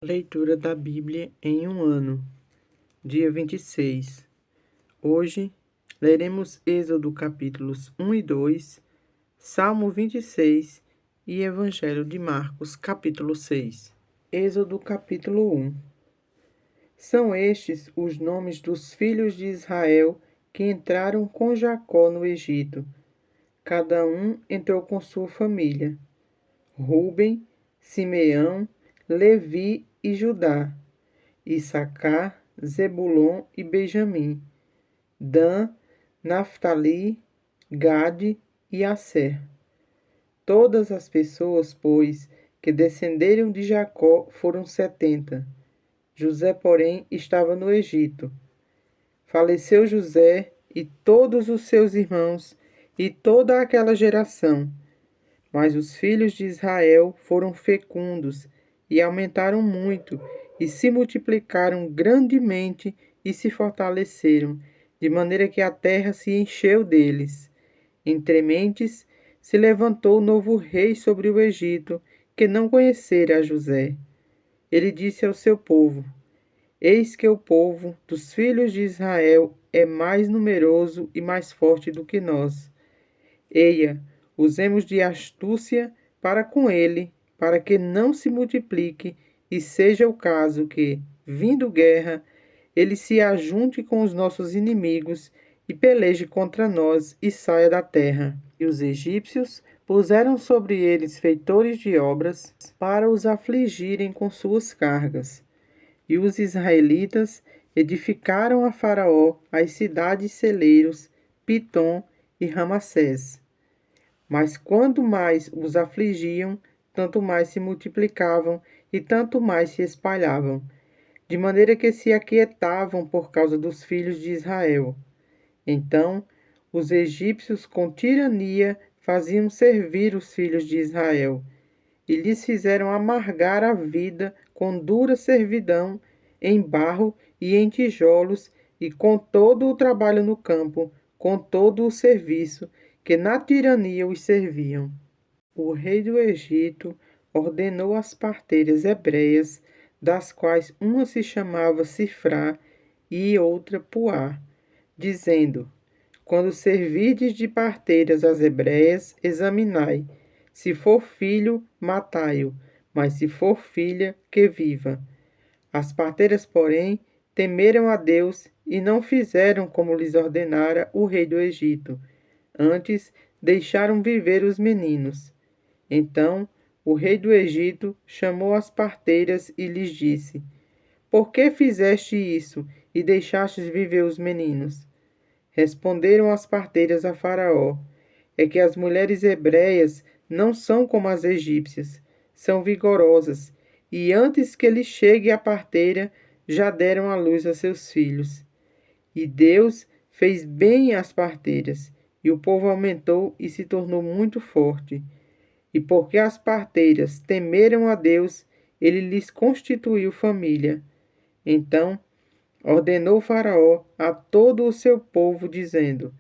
Leitura da Bíblia em um ano, dia 26. Hoje, leremos Êxodo capítulos 1 e 2, Salmo 26 e Evangelho de Marcos capítulo 6. Êxodo capítulo 1. São estes os nomes dos filhos de Israel que entraram com Jacó no Egito. Cada um entrou com sua família: Rúben, Simeão, Levi e Judá, Issacar, Zebulon e Benjamim, Dan, Naftali, Gade e Asser. Todas as pessoas, pois, que descenderam de Jacó foram 70. José, porém, estava no Egito. Faleceu José e todos os seus irmãos e toda aquela geração. Mas os filhos de Israel foram fecundos e aumentaram muito, e se multiplicaram grandemente e se fortaleceram, de maneira que a terra se encheu deles. Entre mentes, se levantou novo rei sobre o Egito, que não conhecera a José. Ele disse ao seu povo: Eis que o povo dos filhos de Israel é mais numeroso e mais forte do que nós. Eia, usemos de astúcia para com ele, para que não se multiplique, e seja o caso que, vindo guerra, ele se ajunte com os nossos inimigos e peleje contra nós e saia da terra. E os egípcios puseram sobre eles feitores de obras para os afligirem com suas cargas. E os israelitas edificaram a Faraó as cidades celeiros, Pitom e Ramassés. Mas quanto mais os afligiam, tanto mais se multiplicavam e tanto mais se espalhavam, de maneira que se aquietavam por causa dos filhos de Israel. Então, os egípcios com tirania faziam servir os filhos de Israel, e lhes fizeram amargar a vida com dura servidão, em barro e em tijolos, e com todo o trabalho no campo, com todo o serviço, que na tirania os serviam. O rei do Egito ordenou às parteiras hebreias, das quais uma se chamava Sifrá e outra Puá, dizendo: Quando servirdes de parteiras às hebreias, examinai. Se for filho, matai-o, mas se for filha, que viva. As parteiras, porém, temeram a Deus e não fizeram como lhes ordenara o rei do Egito. Antes, deixaram viver os meninos. Então, o rei do Egito chamou as parteiras e lhes disse: Por que fizeste isso e deixastes viver os meninos? Responderam as parteiras a Faraó: É que as mulheres hebreias não são como as egípcias, são vigorosas, e antes que lhe chegue a parteira, já deram à luz a seus filhos. E Deus fez bem às parteiras, e o povo aumentou e se tornou muito forte. E porque as parteiras temeram a Deus, ele lhes constituiu família. Então ordenou Faraó a todo o seu povo, dizendo: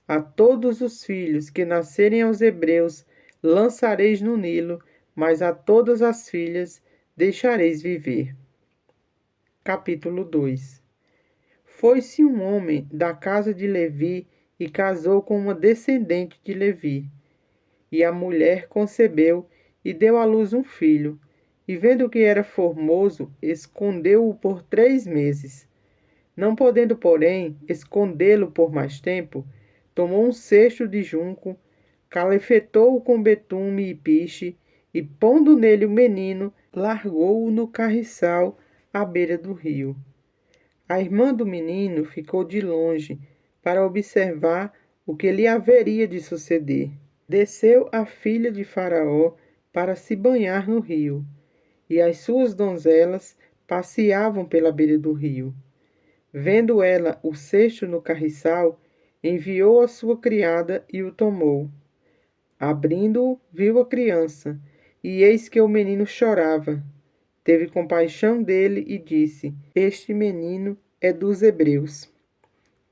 A todos os filhos que nascerem aos hebreus lançareis no Nilo, mas a todas as filhas deixareis viver. Capítulo 2. Foi-se um homem da casa de Levi e casou com uma descendente de Levi. E a mulher concebeu e deu à luz um filho. E vendo que era formoso, escondeu-o por 3 meses. Não podendo, porém, escondê-lo por mais tempo, tomou um cesto de junco, calafetou-o com betume e piche, e pondo nele o menino, largou-o no carriçal à beira do rio. A irmã do menino ficou de longe para observar o que lhe haveria de suceder. Desceu a filha de Faraó para se banhar no rio, e as suas donzelas passeavam pela beira do rio. Vendo ela o cesto no carriçal, enviou a sua criada e o tomou. Abrindo-o, viu a criança, e eis que o menino chorava. Teve compaixão dele e disse: Este menino é dos hebreus.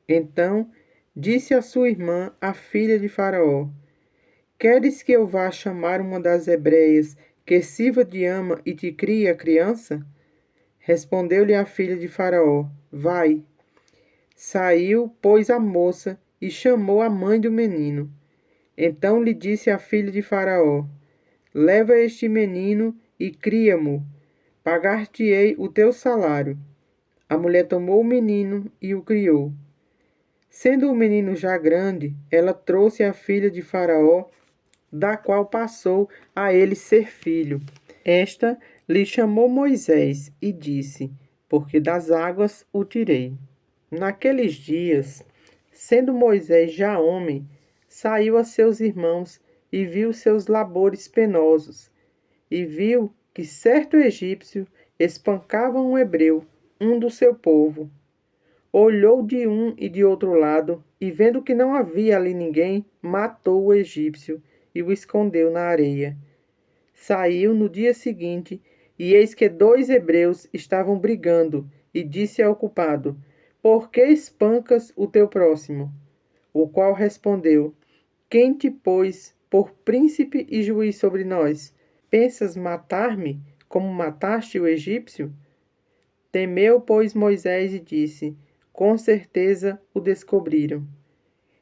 Então disse a sua irmã, a filha de Faraó: Queres que eu vá chamar uma das hebreias que sirva de ama e te crie a criança? Respondeu-lhe a filha de Faraó: Vai. Saiu, pois, a moça e chamou a mãe do menino. Então lhe disse a filha de Faraó: Leva este menino e cria-mo, pagar-te-ei o teu salário. A mulher tomou o menino e o criou. Sendo o menino já grande, ela trouxe a filha de Faraó, da qual passou a ele ser filho. Esta lhe chamou Moisés e disse: Porque das águas o tirei. Naqueles dias, sendo Moisés já homem, saiu a seus irmãos e viu seus labores penosos, e viu que certo egípcio espancava um hebreu, um do seu povo. Olhou de um e de outro lado, e vendo que não havia ali ninguém, matou o egípcio e o escondeu na areia. Saiu no dia seguinte, e eis que 2 hebreus estavam brigando, e disse ao culpado: Por que espancas o teu próximo? O qual respondeu: Quem te pôs por príncipe e juiz sobre nós? Pensas matar-me, como mataste o egípcio? Temeu, pois, Moisés e disse: Com certeza o descobriram.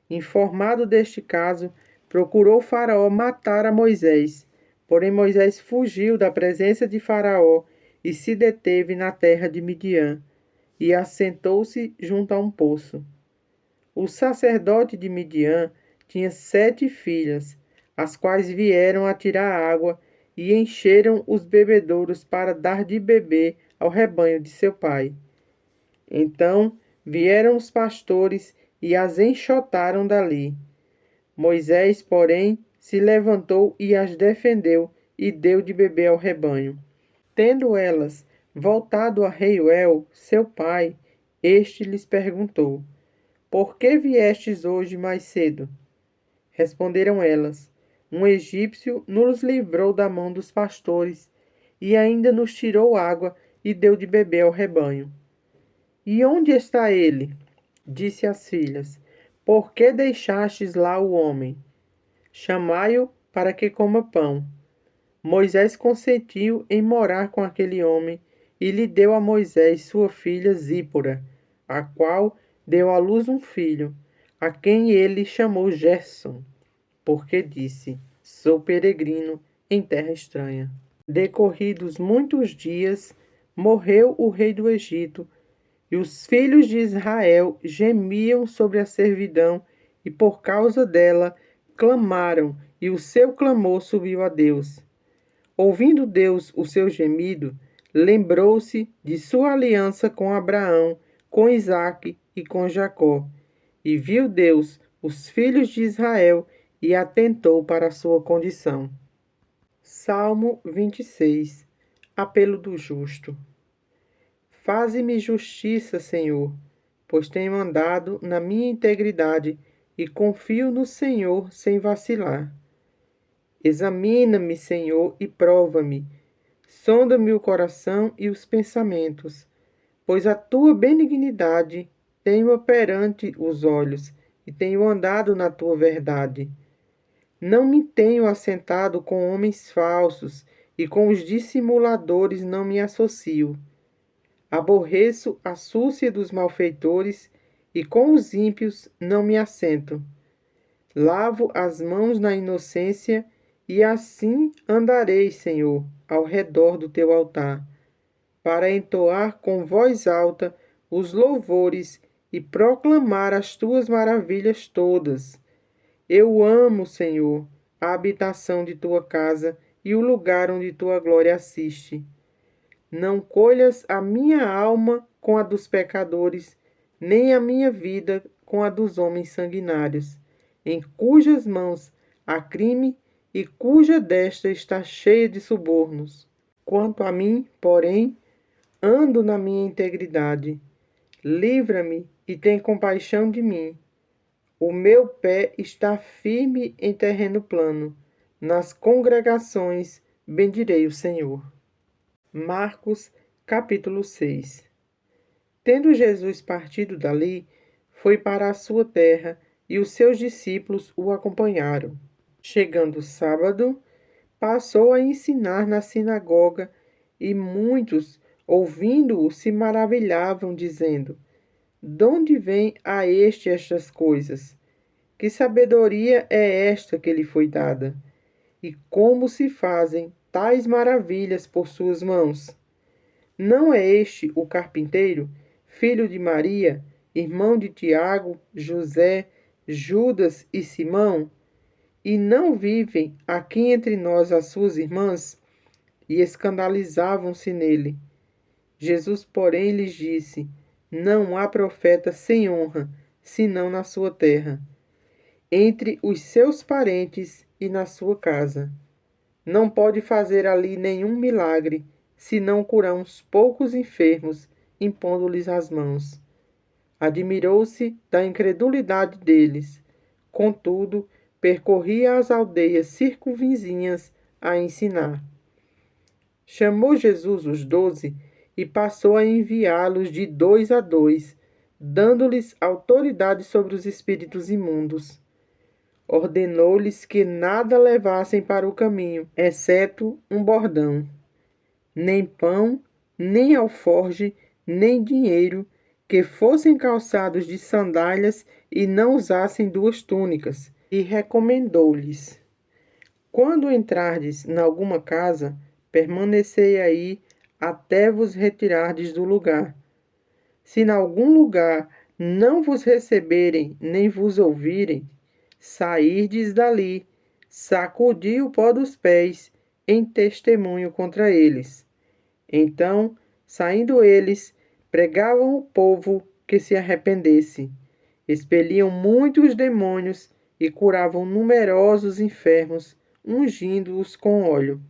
Informado deste caso, procurou Faraó matar a Moisés. Porém, Moisés fugiu da presença de Faraó e se deteve na terra de Midian, e assentou-se junto a um poço. O sacerdote de Midian tinha 7 filhas, as quais vieram a tirar água e encheram os bebedouros para dar de beber ao rebanho de seu pai. Então vieram os pastores e as enxotaram dali. Moisés, porém, se levantou e as defendeu e deu de beber ao rebanho. Tendo elas voltado a Reuel, seu pai, este lhes perguntou: Por que viestes hoje mais cedo? Responderam elas: Um egípcio nos livrou da mão dos pastores e ainda nos tirou água e deu de beber ao rebanho. E onde está ele? Disse às filhas: Por que deixastes lá o homem? Chamai-o para que coma pão. Moisés consentiu em morar com aquele homem e lhe deu a Moisés sua filha Zípora, a qual deu à luz um filho, a quem ele chamou Gerson, porque disse: Sou peregrino em terra estranha. Decorridos muitos dias, morreu o rei do Egito, e os filhos de Israel gemiam sobre a servidão, e por causa dela clamaram, e o seu clamor subiu a Deus. Ouvindo Deus o seu gemido, lembrou-se de sua aliança com Abraão, com Isaque e com Jacó. E viu Deus os filhos de Israel e atentou para a sua condição. Salmo 26. Apelo do justo. Faze-me justiça, Senhor, pois tenho andado na minha integridade e confio no Senhor sem vacilar. Examina-me, Senhor, e prova-me. Sonda-me o coração e os pensamentos, pois a tua benignidade tenho perante os olhos e tenho andado na tua verdade. Não me tenho assentado com homens falsos e com os dissimuladores não me associo. Aborreço a súcia dos malfeitores e com os ímpios não me assento. Lavo as mãos na inocência e assim andarei, Senhor, ao redor do teu altar, para entoar com voz alta os louvores e proclamar as tuas maravilhas todas. Eu amo, Senhor, a habitação de tua casa e o lugar onde tua glória assiste. Não colhas a minha alma com a dos pecadores, nem a minha vida com a dos homens sanguinários, em cujas mãos há crime e cuja destra está cheia de subornos. Quanto a mim, porém, ando na minha integridade. Livra-me e tem compaixão de mim. O meu pé está firme em terreno plano. Nas congregações bendirei o Senhor. Marcos, capítulo 6. Tendo Jesus partido dali, foi para a sua terra, e os seus discípulos o acompanharam. Chegando o sábado, passou a ensinar na sinagoga, e muitos ouvindo-o, se maravilhavam, dizendo: De onde vem a este estas coisas? Que sabedoria é esta que lhe foi dada? E como se fazem tais maravilhas por suas mãos? Não é este o carpinteiro, filho de Maria, irmão de Tiago, José, Judas e Simão? E não vivem aqui entre nós as suas irmãs? E escandalizavam-se nele. Jesus, porém, lhes disse: Não há profeta sem honra, senão na sua terra, entre os seus parentes e na sua casa. Não pode fazer ali nenhum milagre, senão curar uns poucos enfermos, impondo-lhes as mãos. Admirou-se da incredulidade deles. Contudo, percorria as aldeias circunvizinhas a ensinar. Chamou Jesus os 12 e passou a enviá-los de 2 a 2, dando-lhes autoridade sobre os espíritos imundos. Ordenou-lhes que nada levassem para o caminho, exceto um bordão. Nem pão, nem alforge, nem dinheiro, que fossem calçados de sandálias e não usassem 2 túnicas. E recomendou-lhes: Quando entrardes em alguma casa, permanecei aí até vos retirardes do lugar. Se em algum lugar não vos receberem nem vos ouvirem, sairdes dali, sacudi o pó dos pés, em testemunho contra eles. Então, saindo eles, pregavam o povo que se arrependesse, expeliam muitos demônios e curavam numerosos enfermos, ungindo-os com óleo.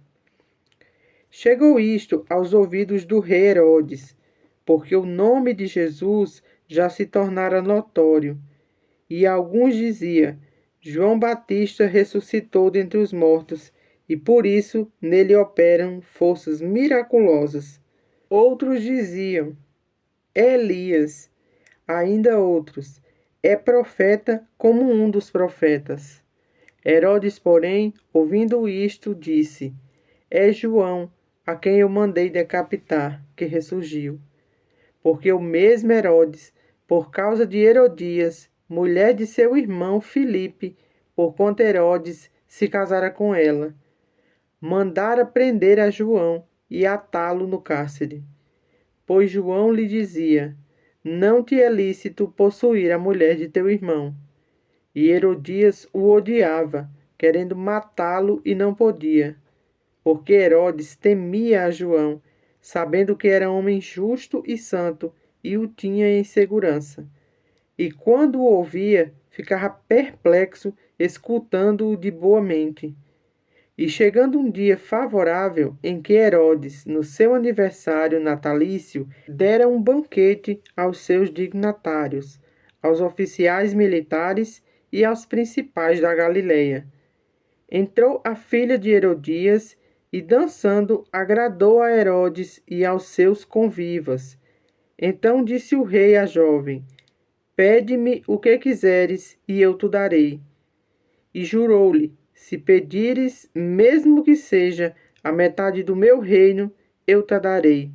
Chegou isto aos ouvidos do rei Herodes, porque o nome de Jesus já se tornara notório, e alguns diziam: João Batista ressuscitou dentre os mortos, e por isso nele operam forças miraculosas. Outros diziam: É Elias. Ainda outros: É profeta como um dos profetas. Herodes, porém, ouvindo isto, disse: É João, a quem eu mandei decapitar, que ressurgiu. Porque o mesmo Herodes, por causa de Herodias, mulher de seu irmão Filipe, porquanto Herodes se casara com ela, mandara prender a João e atá-lo no cárcere. Pois João lhe dizia: Não te é lícito possuir a mulher de teu irmão. E Herodias o odiava, querendo matá-lo e não podia, porque Herodes temia a João, sabendo que era homem justo e santo, e o tinha em segurança. E quando o ouvia, ficava perplexo, escutando-o de boa mente. E chegando um dia favorável em que Herodes, no seu aniversário natalício, dera um banquete aos seus dignatários, aos oficiais militares e aos principais da Galileia, entrou a filha de Herodias e, dançando, agradou a Herodes e aos seus convivas. Então disse o rei à jovem: Pede-me o que quiseres, e eu te darei. E jurou-lhe: Se pedires, mesmo que seja a metade do meu reino, eu te darei.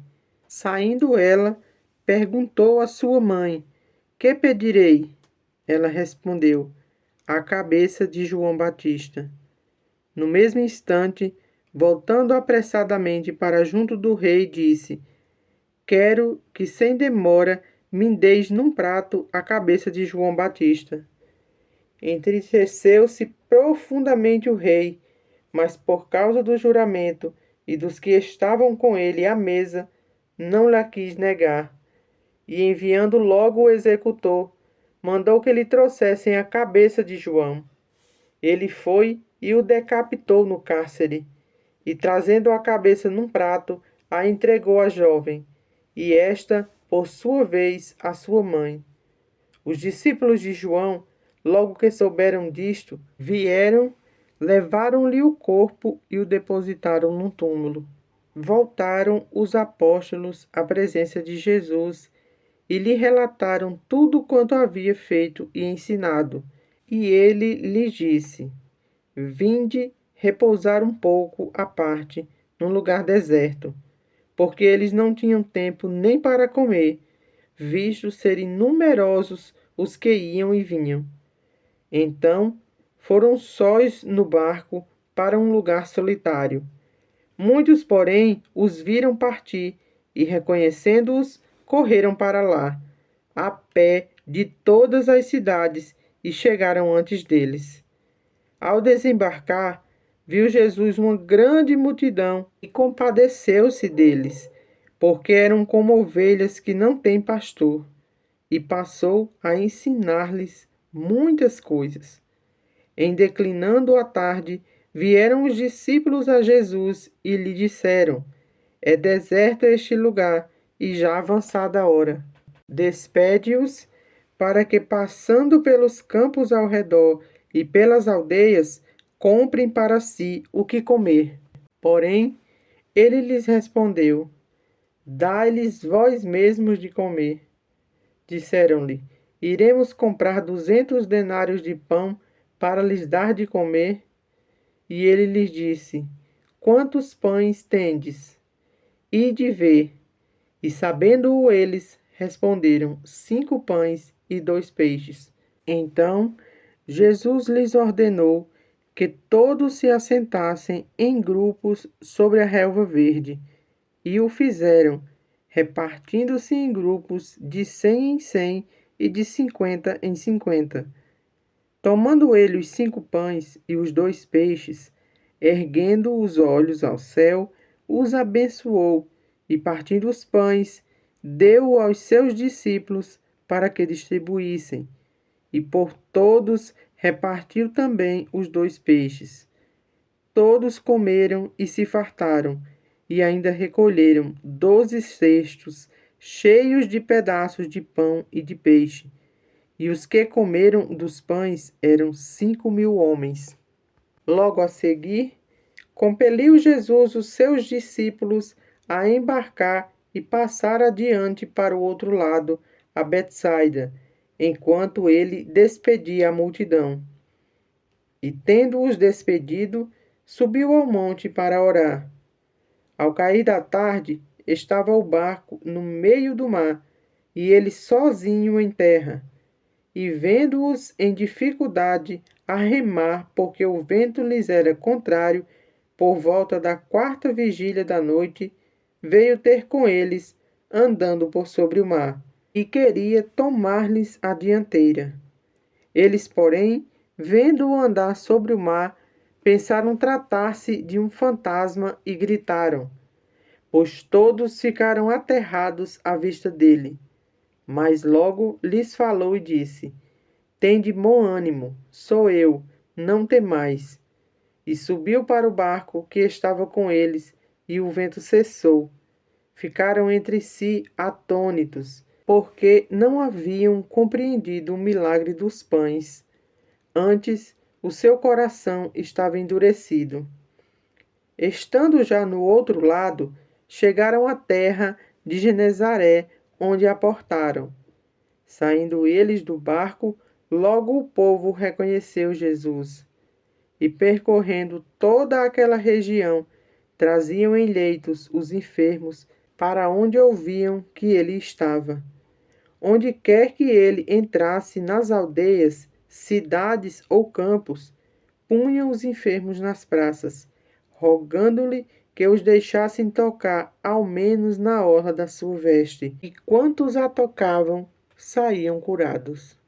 Saindo ela, perguntou à sua mãe: Que pedirei? Ela respondeu: A cabeça de João Batista. No mesmo instante, voltando apressadamente para junto do rei, disse: Quero que sem demora me deis num prato a cabeça de João Batista. Entristeceu-se profundamente o rei, mas por causa do juramento e dos que estavam com ele à mesa, não lhe quis negar. E enviando logo o executor, mandou que lhe trouxessem a cabeça de João. Ele foi e o decapitou no cárcere, e trazendo a cabeça num prato, a entregou à jovem, e esta, por sua vez, à sua mãe. Os discípulos de João, logo que souberam disto, vieram, levaram-lhe o corpo e o depositaram num túmulo. Voltaram os apóstolos à presença de Jesus e lhe relataram tudo quanto havia feito e ensinado. E ele lhes disse: Vinde repousar um pouco à parte, num lugar deserto, porque eles não tinham tempo nem para comer, visto serem numerosos os que iam e vinham. Então foram sós no barco para um lugar solitário. Muitos, porém, os viram partir e, reconhecendo-os, correram para lá, a pé de todas as cidades, e chegaram antes deles. Ao desembarcar, viu Jesus uma grande multidão e compadeceu-se deles, porque eram como ovelhas que não têm pastor, e passou a ensinar-lhes muitas coisas. Em declinando a tarde, vieram os discípulos a Jesus e lhe disseram: É deserto este lugar e já avançada a hora. Despede-os para que, passando pelos campos ao redor e pelas aldeias, comprem para si o que comer. Porém, ele lhes respondeu: Dai-lhes vós mesmos de comer. Disseram-lhe: Iremos comprar 200 denários de pão para lhes dar de comer? E ele lhes disse: Quantos pães tendes? Ide ver. E sabendo-o eles, responderam: 5 pães e 2 peixes. Então Jesus lhes ordenou que todos se assentassem em grupos sobre a relva verde, e o fizeram, repartindo-se em grupos de 100 em 100 e de 50 em 50. Tomando ele os 5 pães e os 2 peixes, erguendo os olhos ao céu, os abençoou, e partindo os pães, deu aos seus discípulos para que distribuíssem, e por todos repartiu também os 2 peixes. Todos comeram e se fartaram, e ainda recolheram 12 cestos cheios de pedaços de pão e de peixe. E os que comeram dos pães eram 5.000 homens. Logo a seguir, compeliu Jesus os seus discípulos a embarcar e passar adiante para o outro lado, a Betsaida, enquanto ele despedia a multidão. E tendo-os despedido, subiu ao monte para orar. Ao cair da tarde, estava o barco no meio do mar, e ele sozinho em terra. E vendo-os em dificuldade a remar, porque o vento lhes era contrário, por volta da 4ª vigília da noite, veio ter com eles, andando por sobre o mar, e queria tomar-lhes a dianteira. Eles, porém, vendo-o andar sobre o mar, pensaram tratar-se de um fantasma e gritaram, pois todos ficaram aterrados à vista dele. Mas logo lhes falou e disse: Tende bom ânimo, sou eu, não temais. E subiu para o barco que estava com eles, e o vento cessou. Ficaram entre si atônitos, porque não haviam compreendido o milagre dos pães. Antes, o seu coração estava endurecido. Estando já no outro lado, chegaram à terra de Genezaré, onde aportaram. Saindo eles do barco, logo o povo reconheceu Jesus. E percorrendo toda aquela região, traziam em leitos os enfermos para onde ouviam que ele estava. Onde quer que ele entrasse, nas aldeias, cidades ou campos, punham os enfermos nas praças, rogando-lhe que os deixassem tocar ao menos na orla da sua veste. E quantos a tocavam, saíam curados.